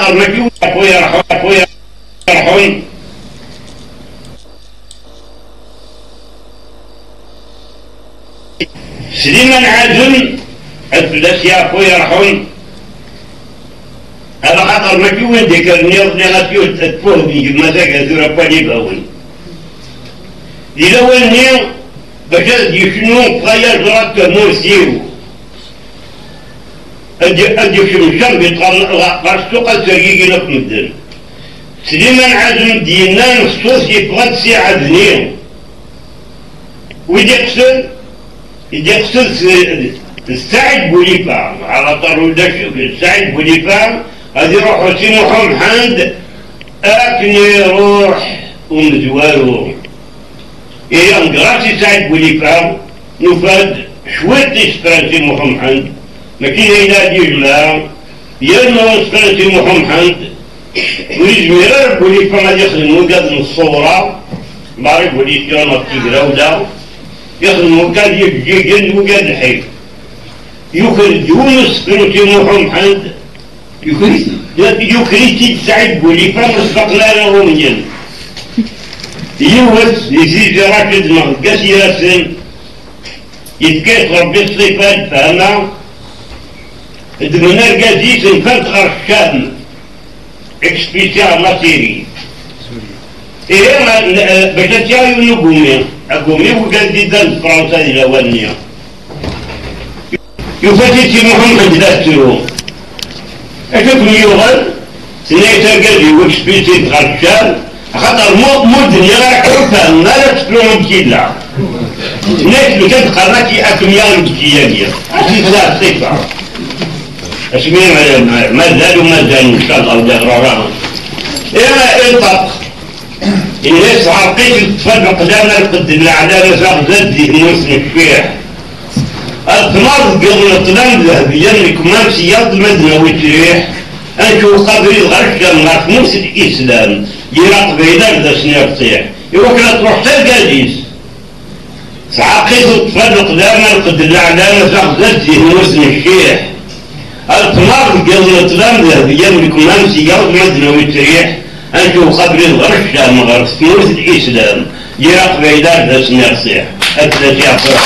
خاطر ما كيوش خويا يرحون سليمان عازم الفلاس يا خويا يرحون هذا خاطر ما كيوين ديك النيض اللي غاتيو تفوه بيه مزاق هذو بالي باوي الأول نيو باش يشنو فياج راك مرسيو أدي شمشم بيتغار السوق السريقي لك مدن سليمان عازم دينا نصوص يبغى تساعد نيو ويدي يقصد السعيد بوليفار على طول دا شوف السعيد بوليفار غادي يروحو سي محمد أكني روح ومزوالو إيه نقراسي سعيد بوليفار نفاد شوية إسبرانسي محمد ما كاين إلا ديجلا يا إسبرانسي محمد ويجمير بوليفار غادي يخدمو قاد من الصورة بارك بوليفار ما تيقراو يخدمو قاد يجي قد وقاد الحيف يخرج يونس إسبرانسي محمد يخرج سعيد بوليفار مسبقنا له من يوس يزيد راكد مغقاس ياسن يتكيت ربي الصفات فهمنا دمنا القازيس نفرد غرشان اكسبيسيال ماتيري إيه باش تجاوي نقومي أقومي وقال دان فرنسا الأولانية يفتي محمد ذاته أشوف يوغل سنيتا قازي واكسبيسيال غرشان خاطر مو الدنيا راك عرفها ما لا تفلوهم كيلا الناس اللي كانت قراتي أكميال بكيانية أشي ثلاث صفة اسمي مازال إن شاء الله ولا غراها إيه انطق الناس عرقيت تفرق قدامنا قد العدالة زاد موسم الشفيح الثمار قبل الطلام ذهبيا كمان سياط المدنة وتريح أنشو قبري الغرشة مع موسى الإسلام يراقب إلى ذا سنيرتيح يوكل تروح تلقى سعقيت تفرق دائما قد الأعلام زغزت موسم الشيح الثمار قبل الطلام ذهبيا كمان سياط المدنة وتريح أنشو قبري الغرشة مع موسى الإسلام يراقب إلى ذا سنيرتيح الثلاثة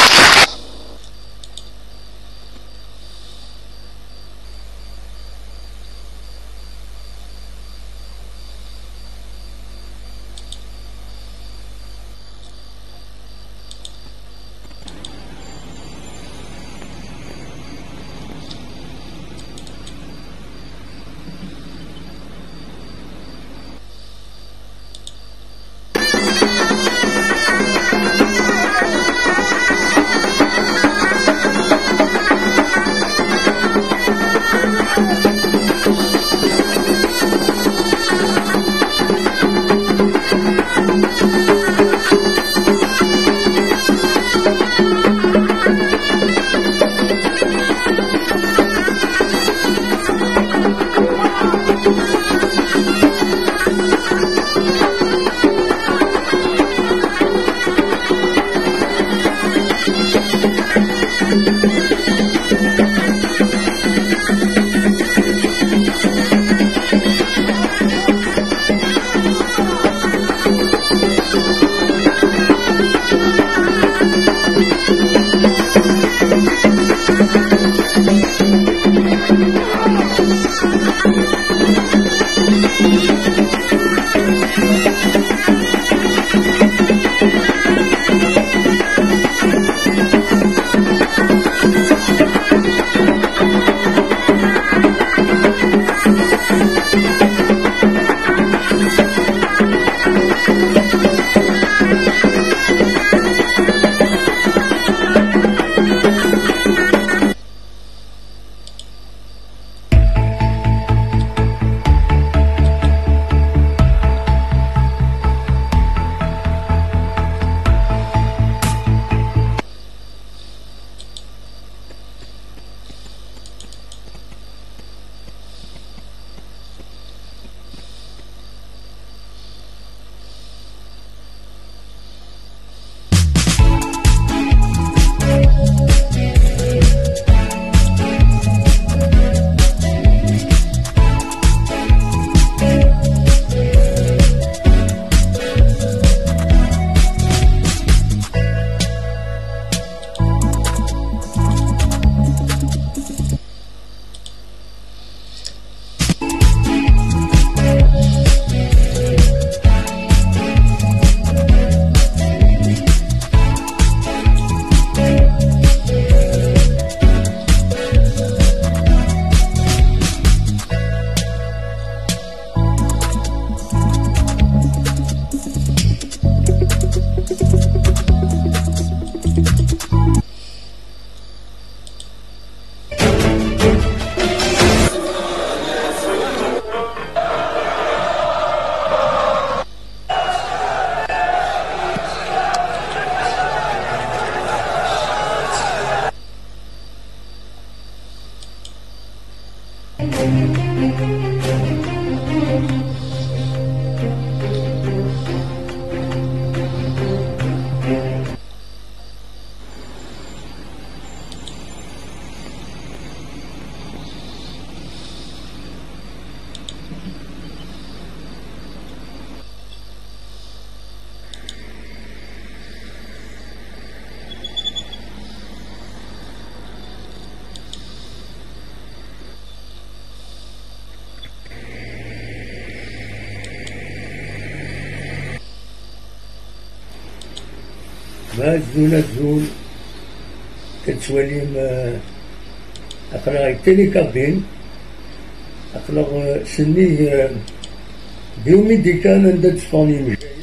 ما الزول كتوليم أقلع التيلي كابين أقلع سني بيوميديكال عند تفاني مجاي